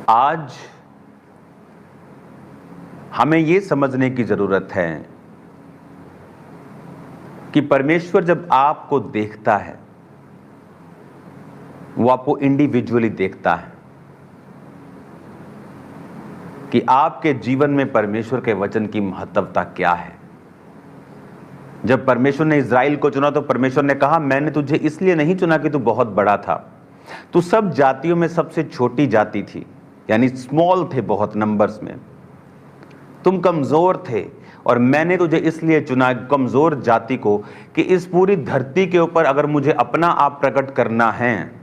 आज हमें ये समझने की जरूरत है कि परमेश्वर जब आपको देखता है, वो आपको इंडिविजुअली देखता है कि आपके जीवन में परमेश्वर के वचन की महत्वता क्या है। जब परमेश्वर ने इज़राइल को चुना तो परमेश्वर ने कहा, मैंने तुझे इसलिए नहीं चुना कि तू बहुत बड़ा था, तू सब जातियों में सबसे छोटी जाति थी, यानी स्मॉल थे बहुत नंबर्स में, तुम कमजोर थे, और मैंने तुझे इसलिए चुना कमजोर जाति को कि इस पूरी धरती के ऊपर अगर मुझे अपना आप प्रकट करना है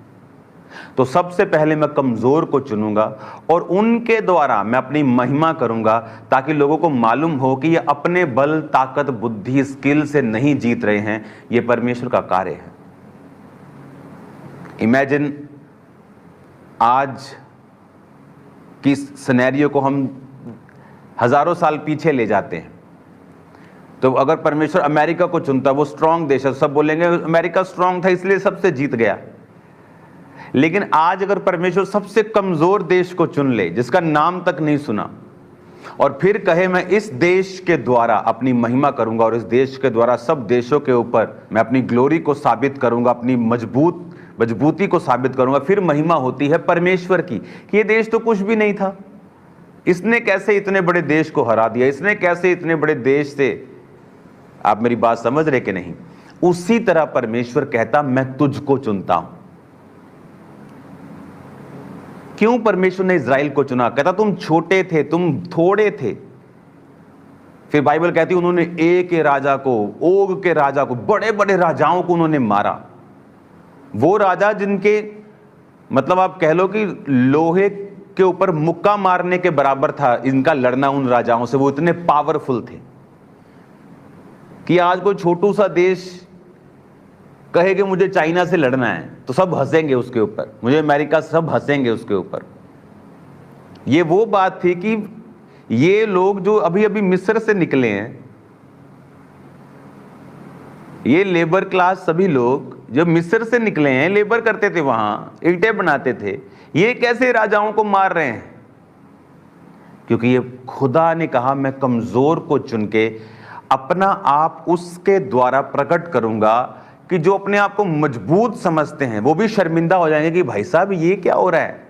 तो सबसे पहले मैं कमजोर को चुनूंगा और उनके द्वारा मैं अपनी महिमा करूंगा, ताकि लोगों को मालूम हो कि ये अपने बल, ताकत, बुद्धि, स्किल से नहीं जीत रहे हैं, ये परमेश्वर का कार्य है। इमेजिन आज की सिनेरियो को हम हजारों साल पीछे ले जाते हैं, तो अगर परमेश्वर अमेरिका को चुनता, वो स्ट्रांग देश है, सब बोलेंगे अमेरिका स्ट्रांग था इसलिए सबसे जीत गया। लेकिन आज अगर परमेश्वर सबसे कमजोर देश को चुन ले, जिसका नाम तक नहीं सुना, और फिर कहे मैं इस देश के द्वारा अपनी महिमा करूंगा और इस देश के द्वारा सब देशों के ऊपर मैं अपनी ग्लोरी को साबित करूंगा, अपनी मजबूती को साबित करूंगा, फिर महिमा होती है परमेश्वर की कि ये देश तो कुछ भी नहीं था, इसने कैसे इतने बड़े देश को हरा दिया, इसने कैसे इतने बड़े देश से। आप मेरी बात समझ रहे कि नहीं? उसी तरह परमेश्वर कहता, मैं तुझको चुनता हूं। क्यों परमेश्वर ने इज़राइल को चुना? कहता तुम छोटे थे, तुम थोड़े थे। फिर बाइबल कहती उन्होंने ए के राजा को, ओग के राजा को, बड़े बड़े राजाओं को उन्होंने मारा। वो राजा जिनके मतलब आप कह लो कि लोहे के ऊपर मुक्का मारने के बराबर था इनका लड़ना उन राजाओं से, वो इतने पावरफुल थे कि आज कोई छोटू सा देश कहे कि मुझे चाइना से लड़ना है तो सब हंसेंगे उसके ऊपर, मुझे अमेरिका, सब हंसेंगे उसके ऊपर। ये वो बात थी कि ये लोग जो अभी अभी मिस्र से निकले हैं, ये लेबर क्लास सभी लोग जो मिस्र से निकले हैं, लेबर करते थे, वहां ईंटें बनाते थे, ये कैसे राजाओं को मार रहे हैं? क्योंकि ये खुदा ने कहा, मैं कमजोर को चुन के अपना आप उसके द्वारा प्रकट करूंगा कि जो अपने आप को मजबूत समझते हैं वो भी शर्मिंदा हो जाएंगे कि भाई साहब ये क्या हो रहा है।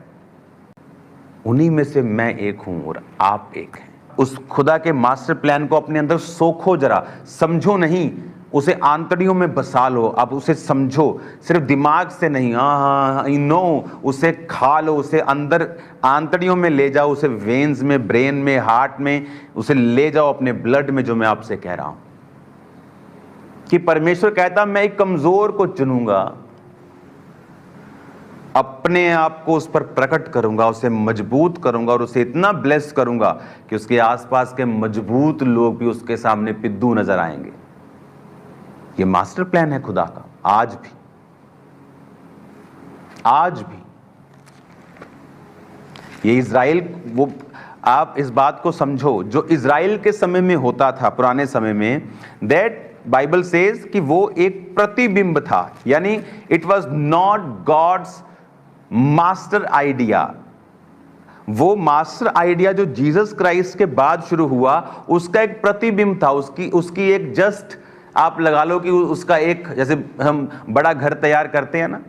उन्हीं में से मैं एक हूं और आप एक हैं। उस खुदा के मास्टर प्लान को अपने अंदर सोखो, जरा समझो नहीं, उसे आंतड़ियों में बसा लो। आप उसे समझो, सिर्फ दिमाग से नहीं, हाँ नो, उसे खा लो, उसे अंदर आंतड़ियों में ले जाओ, उसे वेन्स में, ब्रेन में, हार्ट में उसे ले जाओ, अपने ब्लड में, जो मैं आपसे कह रहा हूं कि परमेश्वर कहता मैं एक कमजोर को चुनूंगा, अपने आप को उस पर प्रकट करूंगा, उसे मजबूत करूंगा और उसे इतना ब्लेस करूंगा कि उसके आसपास के मजबूत लोग भी उसके सामने पिद्दू नजर आएंगे। ये मास्टर प्लान है खुदा का। आज भी ये इज़राइल, वो आप इस बात को समझो, जो इज़राइल के समय में होता था, पुराने समय में, दैट बाइबल सेज कि वो एक प्रतिबिंब था, यानी it was not God's master idea. वो मास्टर आइडिया जो जीसस क्राइस्ट के बाद शुरू हुआ, उसका एक प्रतिबिंब था, उसकी एक जस्ट आप लगा लो कि उसका एक, जैसे हम बड़ा घर तैयार करते हैं ना,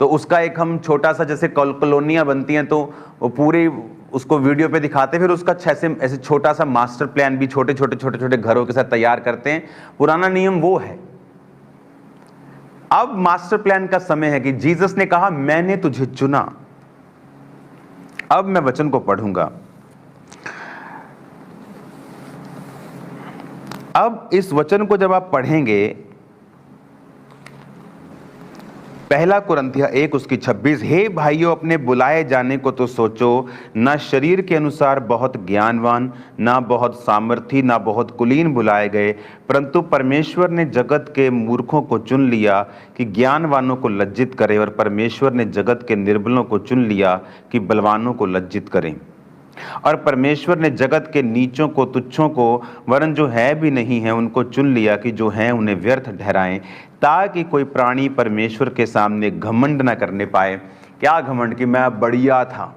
तो उसका एक हम छोटा सा, जैसे कॉलोनियां बनती हैं तो वो पूरी उसको वीडियो पे दिखाते, फिर उसका ऐसे छोटा सा मास्टर प्लान भी छोटे छोटे घरों के साथ तैयार करते हैं। पुराना नियम वो है। अब मास्टर प्लान का समय है कि जीसस ने कहा मैंने तुझे चुना। अब मैं वचन को पढ़ूंगा। अब इस वचन को जब आप पढ़ेंगे, पहला कुरिन्थियों 1 उसकी 26, हे भाइयों, अपने बुलाए जाने को तो सोचो, ना शरीर के अनुसार बहुत ज्ञानवान, ना बहुत सामर्थी, ना बहुत कुलीन बुलाए गए, परंतु परमेश्वर ने जगत के मूर्खों को चुन लिया कि ज्ञानवानों को लज्जित करे, और परमेश्वर ने जगत के निर्बलों को चुन लिया कि बलवानों को लज्जित करें। और परमेश्वर ने जगत के नीचों को, तुच्छों को, वरन जो है भी नहीं है उनको चुन लिया कि जो हैं उन्हें व्यर्थ ठहराएं, ताकि कोई प्राणी परमेश्वर के सामने घमंड न करने पाए। क्या घमंड? कि मैं बढ़िया था,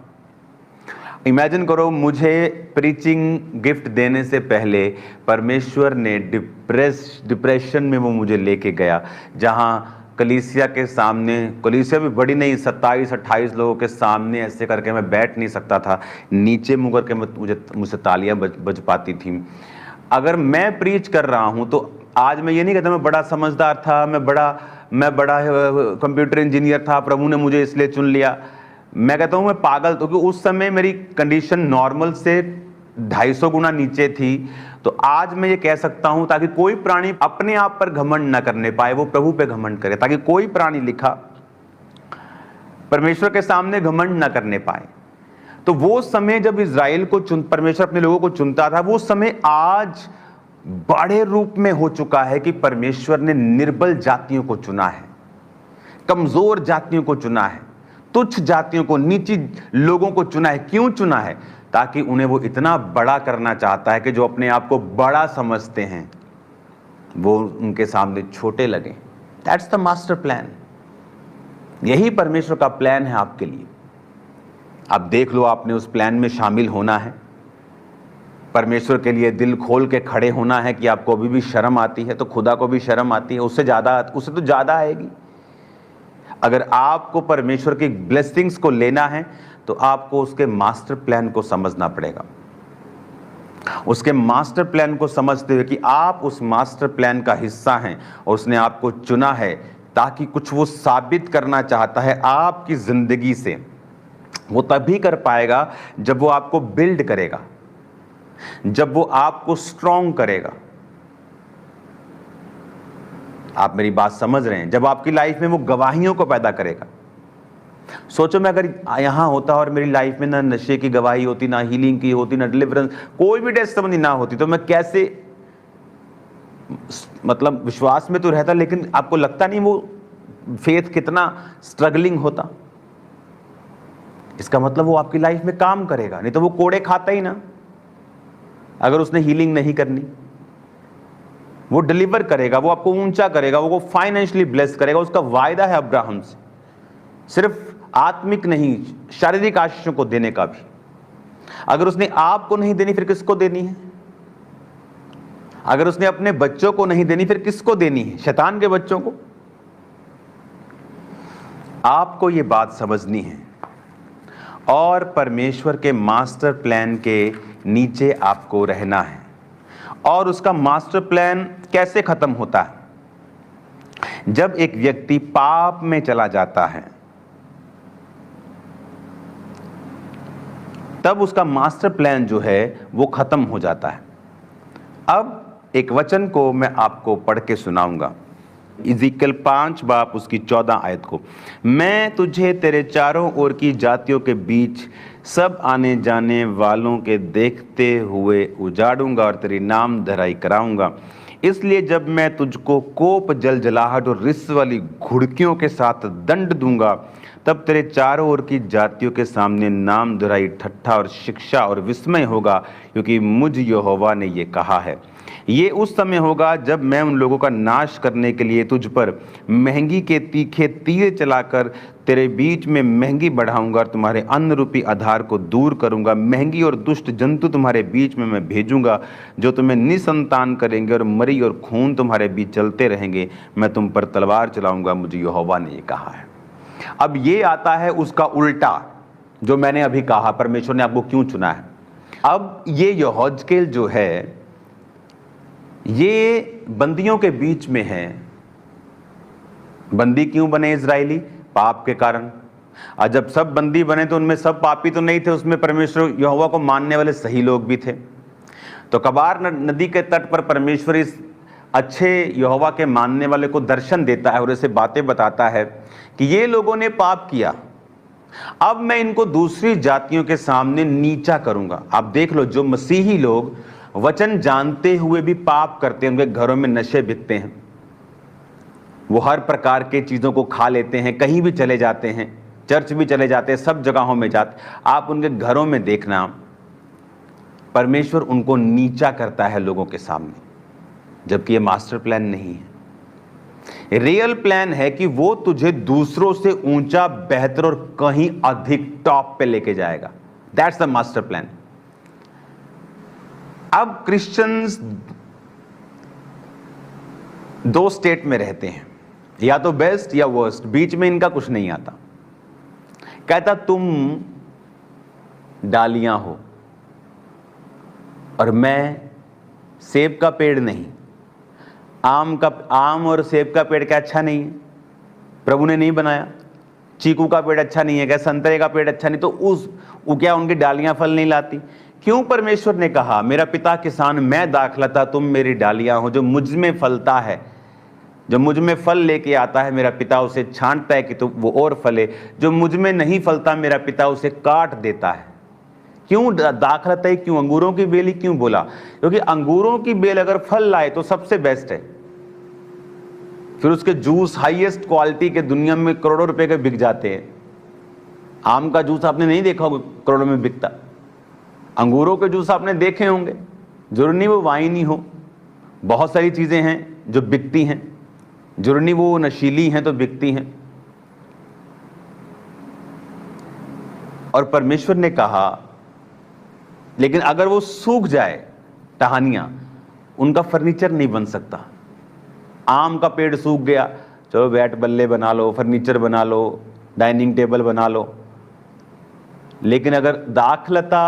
इमेजिन करो, मुझे प्रीचिंग गिफ्ट देने से पहले परमेश्वर ने डिप्रेशन में वो मुझे लेके गया, जहाँ कलीसिया के सामने, कलीसिया भी बड़ी नहीं, 27-28 लोगों के सामने ऐसे करके मैं बैठ नहीं सकता था, नीचे मुँह करके मुझसे तालियां बज पाती थी। अगर मैं प्रीच कर रहा हूँ तो आज मैं ये नहीं कहता मैं बड़ा समझदार था, मैं बड़ा कंप्यूटर इंजीनियर था, प्रभु ने मुझे इसलिए चुन लिया। मैं कहता हूँ मैं पागल, तो क्योंकि उस समय मेरी कंडीशन नॉर्मल से 250 गुना नीचे थी। तो आज मैं ये कह सकता हूं, ताकि कोई प्राणी अपने आप पर घमंड न करने पाए, वो प्रभु पे घमंड करे, ताकि कोई प्राणी लिखा परमेश्वर के सामने घमंड न करने पाए। तो वो समय जब इज़राइल को परमेश्वर अपने लोगों को चुनता था, वो समय आज बड़े रूप में हो चुका है कि परमेश्वर ने निर्बल जातियों को चुना है, कमजोर जातियों को चुना है, तुच्छ जातियों को, नीची लोगों को चुना है। क्यों चुना है? ताकि उन्हें वो इतना बड़ा करना चाहता है कि जो अपने आप को बड़ा समझते हैं वो उनके सामने छोटे लगे। That's the master plan. यही परमेश्वर का प्लान है आपके लिए। आप देख लो, आपने उस प्लान में शामिल होना है, परमेश्वर के लिए दिल खोल के खड़े होना है। कि आपको अभी भी शर्म आती है तो खुदा को भी शर्म आती है, उससे तो ज़्यादा आएगी। अगर आपको परमेश्वर की ब्लेसिंग्स को लेना है तो आपको उसके मास्टर प्लान को समझना पड़ेगा। उसके मास्टर प्लान को समझते हुए कि आप उस मास्टर प्लान का हिस्सा हैं और उसने आपको चुना है ताकि कुछ वो साबित करना चाहता है आपकी जिंदगी से, वो तभी कर पाएगा जब वो आपको बिल्ड करेगा, जब वो आपको स्ट्रॉन्ग करेगा। आप मेरी बात समझ रहे हैं? जब आपकी लाइफ में वो गवाहियों को पैदा करेगा। सोचो, मैं अगर यहां होता और मेरी लाइफ में ना नशे की गवाही होती, ना हीलिंग की होती, ना डिलीवरेंस, कोई भी टेस्टिमनी ना होती, तो मैं कैसे, मतलब विश्वास में तो रहता, लेकिन आपको लगता नहीं वो फेथ कितना स्ट्रगलिंग होता। इसका मतलब वो आपकी लाइफ में काम करेगा, नहीं तो वो कोड़े खाता ही ना। अगर उसने हीलिंग नहीं करनी, वो डिलीवर करेगा, वो आपको ऊंचा करेगा, वो फाइनेंशियली ब्लेस करेगा। उसका वायदा है अब्राहम से, सिर्फ आत्मिक नहीं, शारीरिक आशीषों को देने का भी। अगर उसने आपको नहीं देनी फिर किसको देनी है? अगर उसने अपने बच्चों को नहीं देनी फिर किसको देनी है? शैतान के बच्चों को। आपको ये बात समझनी है और परमेश्वर के मास्टर प्लान के नीचे आपको रहना है। और उसका मास्टर प्लान कैसे खत्म होता है? जब एक व्यक्ति पाप में चला जाता है, तब उसका मास्टर प्लान जो है वो खत्म हो जाता है। अब एक वचन को मैं आपको पढ़ के सुनाऊंगा, इज़ीकियल 5 बाब उसकी 14 आयत को। मैं तुझे तेरे चारों ओर की जातियों के बीच सब आने जाने वालों के देखते हुए उजाड़ूंगा और तेरी नाम धराई कराऊंगा। इसलिए जब मैं तुझको कोप, जलजलाहट और रिस वाली घुड़कियों के साथ दंड दूंगा, तब तेरे चारों ओर की जातियों के सामने नाम धराई, ठट्ठा और शिक्षा और विस्मय होगा, क्योंकि मुझ यहोवा ने ये कहा है। ये उस समय होगा जब मैं उन लोगों का नाश करने के लिए तुझ पर महंगी के तीखे तीर चलाकर तेरे बीच में महंगी बढ़ाऊंगा और तुम्हारे अन्न रूपी आधार को दूर करूंगा। महंगी और दुष्ट जंतु तुम्हारे बीच में मैं भेजूंगा, जो तुम्हें निसंतान करेंगे, और मरी और खून तुम्हारे बीच चलते रहेंगे। मैं तुम पर तलवार चलाऊंगा, मुझे यहोवा ने ये कहा है। अब ये आता है उसका उल्टा, जो मैंने अभी कहा परमेश्वर ने आपको क्यों चुना है। अब ये यहोजकेल जो है ये बंदियों के बीच में है। बंदी क्यों बने इजरायली? पाप के कारण। और जब सब बंदी बने तो उनमें सब पापी तो नहीं थे, उसमें परमेश्वर यहोवा को मानने वाले सही लोग भी थे। तो कबार नदी के तट पर परमेश्वर इस अच्छे यहोवा के मानने वाले को दर्शन देता है और ऐसे बातें बताता है कि ये लोगों ने पाप किया, अब मैं इनको दूसरी जातियों के सामने नीचा करूंगा। आप देख लो, जो मसीही लोग वचन जानते हुए भी पाप करते हैं, उनके घरों में नशे बिकते हैं, वो हर प्रकार के चीज़ों को खा लेते हैं, कहीं भी चले जाते हैं, चर्च भी चले जाते हैं, सब जगहों में जाते। आप उनके घरों में देखना, परमेश्वर उनको नीचा करता है लोगों के सामने, जबकि ये मास्टर प्लान नहीं है। रियल प्लान है कि वो तुझे दूसरों से ऊंचा, बेहतर और कहीं अधिक टॉप पे लेके जाएगा। That's the master plan. अब क्रिश्चियंस दो स्टेट में रहते हैं, या तो बेस्ट या वर्स्ट, बीच में इनका कुछ नहीं आता। कहता तुम डालियां हो और मैं सेब का पेड़ नहीं। आम और सेब का पेड़ क्या अच्छा नहीं है? प्रभु ने नहीं बनाया। चीकू का पेड़ अच्छा नहीं है क्या? संतरे का पेड़ अच्छा नहीं, तो वो क्या उनकी डालियां फल नहीं लाती? क्यों परमेश्वर ने कहा मेरा पिता किसान, मैं दाखलता, तुम मेरी डालियां हो। जो मुझ में फलता है, जो मुझ में फल लेके आता है, मेरा पिता उसे छांटता है कि तो वो और फले। जो मुझ में नहीं फलता, मेरा पिता उसे काट देता है। क्यों दाखलता है? क्यों अंगूरों की बेल ही क्यों बोला? क्योंकि अंगूरों की बेल अगर फल लाए तो सबसे बेस्ट है। फिर उसके जूस हाईएस्ट क्वालिटी के दुनिया में करोड़ों रुपए के बिक जाते हैं। आम का जूस आपने नहीं देखा होगा करोड़ों में बिकता। अंगूरों के जूस आपने देखे होंगे, जरूरी नहीं वो वाइन ही हो, बहुत सारी चीजें हैं जो बिकती हैं, जरूरी नहीं वो नशीली हैं तो बिकती हैं। और परमेश्वर ने कहा लेकिन अगर वो सूख जाए, टहनियां, उनका फर्नीचर नहीं बन सकता। आम का पेड़ सूख गया, चलो बैट बल्ले बना लो, फर्नीचर बना लो, डाइनिंग टेबल बना लो। लेकिन अगर दाखलता,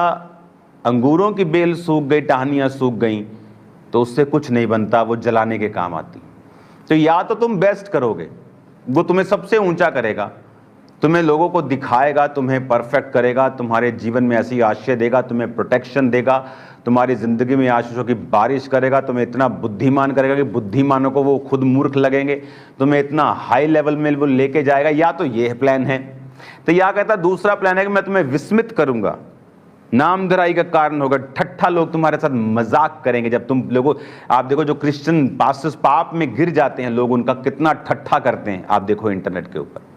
अंगूरों की बेल सूख गई, टहनियां सूख गई, तो उससे कुछ नहीं बनता, वो जलाने के काम आती। तो या तो तुम बेस्ट करोगे, वो तुम्हें सबसे ऊंचा करेगा, तुम्हें लोगों को दिखाएगा, तुम्हें परफेक्ट करेगा, तुम्हारे जीवन में ऐसी आशीष देगा, तुम्हें प्रोटेक्शन देगा, तुम्हारी जिंदगी में आशीषों की बारिश करेगा, तुम्हें इतना बुद्धिमान करेगा कि बुद्धिमानों को वो खुद मूर्ख लगेंगे, तुम्हें इतना हाई लेवल में वो लेके जाएगा। या तो ये प्लान है। तो या कहता दूसरा प्लान है कि मैं तुम्हें विस्मित करूंगा, नामधराई का कारण होगा, ठट्ठा लोग तुम्हारे साथ मजाक करेंगे। जब तुम लोगों, आप देखो जो क्रिश्चियन पास्टर्स पाप में गिर जाते हैं लोग, उनका कितना ठट्ठा करते हैं, आप देखो इंटरनेट के ऊपर।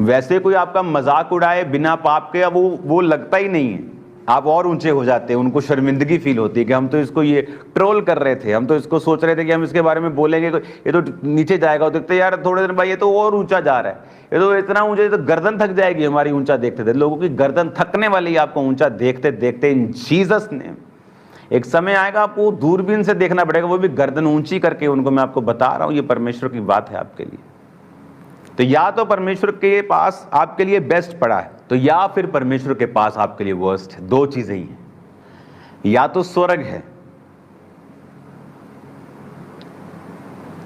वैसे कोई आपका मजाक उड़ाए बिना पाप के, वो लगता ही नहीं है, आप और ऊंचे हो जाते हैं, उनको शर्मिंदगी फील होती है कि हम तो इसको ये ट्रोल कर रहे थे, हम तो इसको सोच रहे थे कि हम इसके बारे में बोलेंगे, ये तो नीचे जाएगा। देखते यार थोड़े दिन भाई ये तो और ऊंचा जा रहा है, ये तो इतना ऊंचा, तो गर्दन थक जाएगी हमारी ऊंचा देखते थे। लोगों की गर्दन थकने वाली आपको ऊंचा देखते देखते इन जीसस ने। एक समय आएगा आपको दूरबीन से देखना पड़ेगा, वो भी गर्दन ऊंची करके। उनको मैं आपको बता रहा हूं, ये परमेश्वर की बात है आपके लिए। तो या तो परमेश्वर के पास आपके लिए बेस्ट पड़ा है, तो या फिर परमेश्वर के पास आपके लिए वर्स्ट है। दो चीजें ही हैं, या तो स्वर्ग है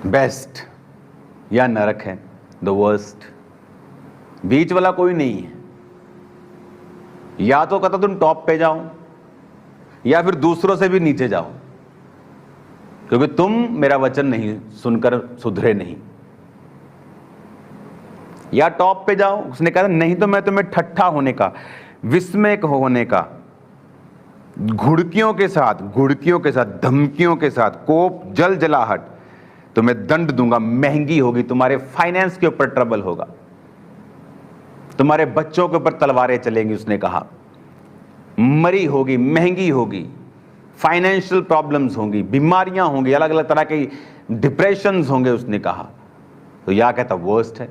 बेस्ट, या नरक है द वर्स्ट। बीच वाला कोई नहीं है। या तो कहता तुम टॉप पे जाओ, या फिर दूसरों से भी नीचे जाओ, क्योंकि तुम मेरा वचन नहीं सुनकर सुधरे नहीं। या टॉप पे जाओ, उसने कहा नहीं तो मैं तुम्हें ठट्ठा होने का, विस्मय होने का, घुड़कियों के साथ, धमकियों के साथ, कोप, जलाहट, तुम्हें दंड दूंगा, महंगी होगी, तुम्हारे फाइनेंस के ऊपर ट्रबल होगा, तुम्हारे बच्चों के ऊपर तलवारें चलेंगी। उसने कहा मरी होगी, महंगी होगी, फाइनेंशियल प्रॉब्लम्स होंगी, बीमारियां होंगी, अलग अलग तरह के डिप्रेशंस होंगे। उसने कहा तो या कहता वर्स्ट है,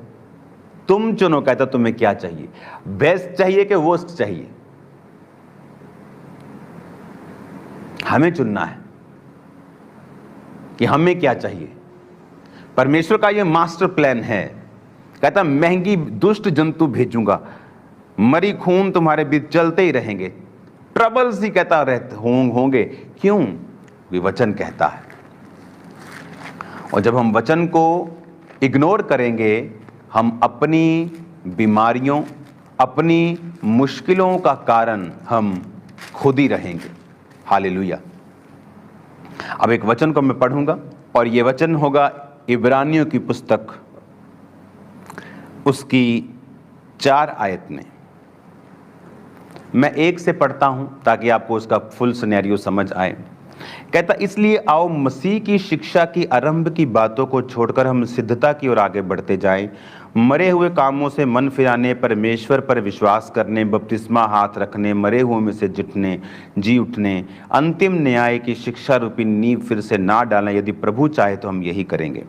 तुम चुनो। कहता तुम्हें क्या चाहिए, बेस्ट चाहिए कि वर्स्ट चाहिए? हमें चुनना है कि हमें क्या चाहिए। परमेश्वर का यह मास्टर प्लान है। कहता महंगी दुष्ट जंतु भेजूंगा, मरी खून तुम्हारे बीच चलते ही रहेंगे, ट्रबल्स ही कहता रहते होंगे। क्यों? ये वचन कहता है। और जब हम वचन को इग्नोर करेंगे, हम अपनी बीमारियों, अपनी मुश्किलों का कारण हम खुद ही रहेंगे। हालेलुया। अब एक वचन को मैं पढ़ूंगा, और यह वचन होगा इब्रानियों की पुस्तक, उसकी 4 आयत में। मैं 1 से पढ़ता हूं ताकि आपको उसका फुल सिनेरियो समझ आए। कहता इसलिए आओ मसीह की शिक्षा की आरंभ की बातों को छोड़कर हम सिद्धता की ओर आगे बढ़ते जाएं, मरे हुए कामों से मन फिराने, परमेश्वर पर विश्वास करने, बपतिस्मा हाथ रखने, मरे हुए में से जी उठने, अंतिम न्याय की शिक्षा रूपी नींव फिर से ना डालें। यदि प्रभु चाहे तो हम यही करेंगे।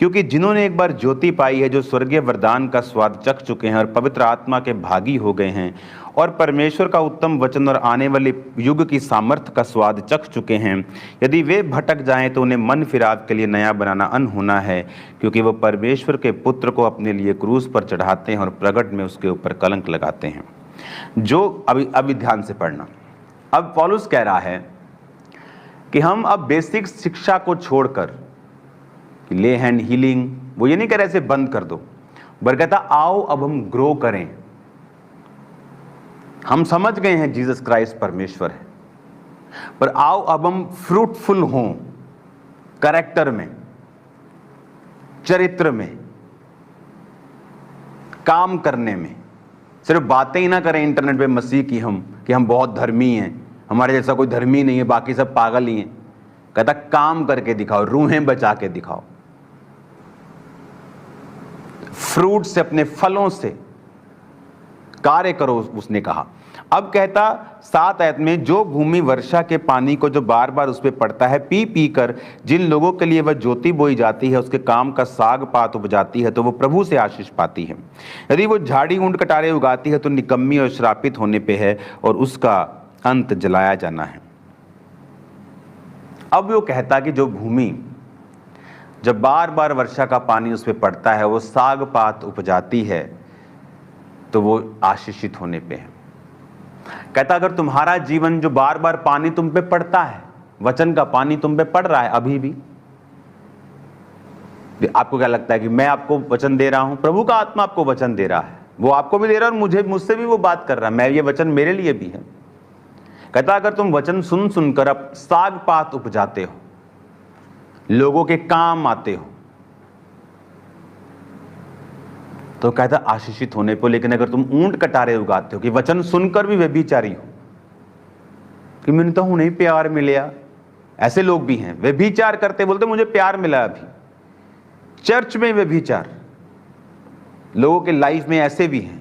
क्योंकि जिन्होंने एक बार ज्योति पाई है, जो स्वर्गीय वरदान का स्वाद चख चुके हैं और पवित्र आत्मा के भागी हो गए हैं और परमेश्वर का उत्तम वचन और आने वाले युग की सामर्थ्य का स्वाद चख चुके हैं, यदि वे भटक जाएं तो उन्हें मन फिराव के लिए नया बनाना अनहोना है, क्योंकि वो परमेश्वर के पुत्र को अपने लिए क्रूस पर चढ़ाते हैं और प्रगट में उसके ऊपर कलंक लगाते हैं। जो अभी ध्यान से पढ़ना। अब पौलुस कह रहा है कि हम अब बेसिक शिक्षा को छोड़कर ले हैंड हीलिंग, वो ये नहीं कह रहे इसे बंद कर दो, बल्कि कहता आओ अब हम ग्रो करें। हम समझ गए हैं जीसस क्राइस्ट परमेश्वर है, पर आओ अब हम फ्रूटफुल हों कैरेक्टर में, चरित्र में, काम करने में। सिर्फ बातें ही ना करें इंटरनेट पे मसीह की हम कि हम बहुत धर्मी हैं, हमारे जैसा कोई धर्मी नहीं है, बाकी सब पागल ही हैं। कहता काम करके दिखाओ, रूहें बचा के दिखाओ, फ्रूट से, अपने फलों से कार्य करो, उसने कहा। अब कहता 7 आयत में, जो भूमि वर्षा के पानी को जो बार बार उस पर पड़ता है पी पी कर जिन लोगों के लिए वह ज्योति बोई जाती है, उसके काम का साग पात उपजाती है, तो वो प्रभु से आशीष पाती है। यदि वो झाड़ी ऊंट कटारे उगाती है तो निकम्मी और श्रापित होने पे है और उसका अंत जलाया जाना है। अब वो कहता कि जो भूमि जब बार बार वर्षा का पानी उस पर पड़ता है, वो साग पात उपजाती है, तो वो आशीषित होने पे है। कहता अगर तुम्हारा जीवन जो बार बार पानी तुम पे पड़ता है, वचन का पानी तुम पे पड़ रहा है अभी भी, आपको क्या लगता है कि मैं आपको वचन दे रहा हूं? प्रभु का आत्मा आपको वचन दे रहा है, वो आपको भी दे रहा है और मुझसे भी वो बात कर रहा है, मैं ये वचन मेरे लिए भी है। कहता अगर तुम वचन सुन सुनकर अब साग पात उपजाते हो, लोगों के काम आते हो, तो कहता आशीषित होने पर। लेकिन अगर तुम ऊंट कटारे उगाते हो कि वचन सुनकर भी व्यभिचारी हो कि मैंने तो उन्हें प्यार मिला, ऐसे लोग भी हैं, व्यभिचार करते बोलते मुझे प्यार मिला। अभी चर्च में व्यभिचार, लोगों के लाइफ में ऐसे भी हैं,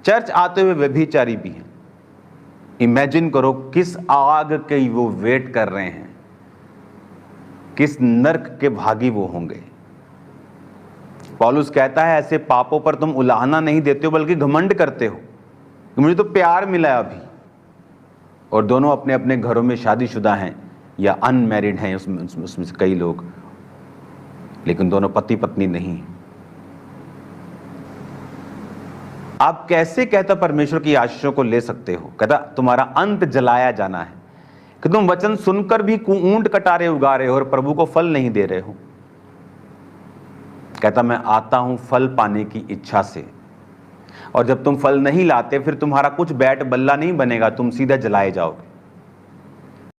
चर्च आते हुए व्यभिचारी भी हैं। इमेजिन करो किस आग के वो वेट कर रहे हैं, किस नर्क के भागी वो होंगे। पौलुस कहता है ऐसे पापों पर तुम उलाहना नहीं देते हो, बल्कि घमंड करते हो कि मुझे तो प्यार मिला अभी। और दोनों अपने अपने घरों में शादीशुदा हैं या अनमैरिड हैं, उसमें से कई लोग, लेकिन दोनों पति पत्नी नहीं। आप कैसे कहता परमेश्वर की आशीषों को ले सकते हो? कहता तुम्हारा अंत जलाया जाना है, कि तुम वचन सुनकर भी ऊंट कटारे उगा रहे हो और प्रभु को फल नहीं दे रहे हो। कहता मैं आता हूं फल पाने की इच्छा से, और जब तुम फल नहीं लाते फिर तुम्हारा कुछ बैट बल्ला नहीं बनेगा, तुम सीधा जलाए जाओगे।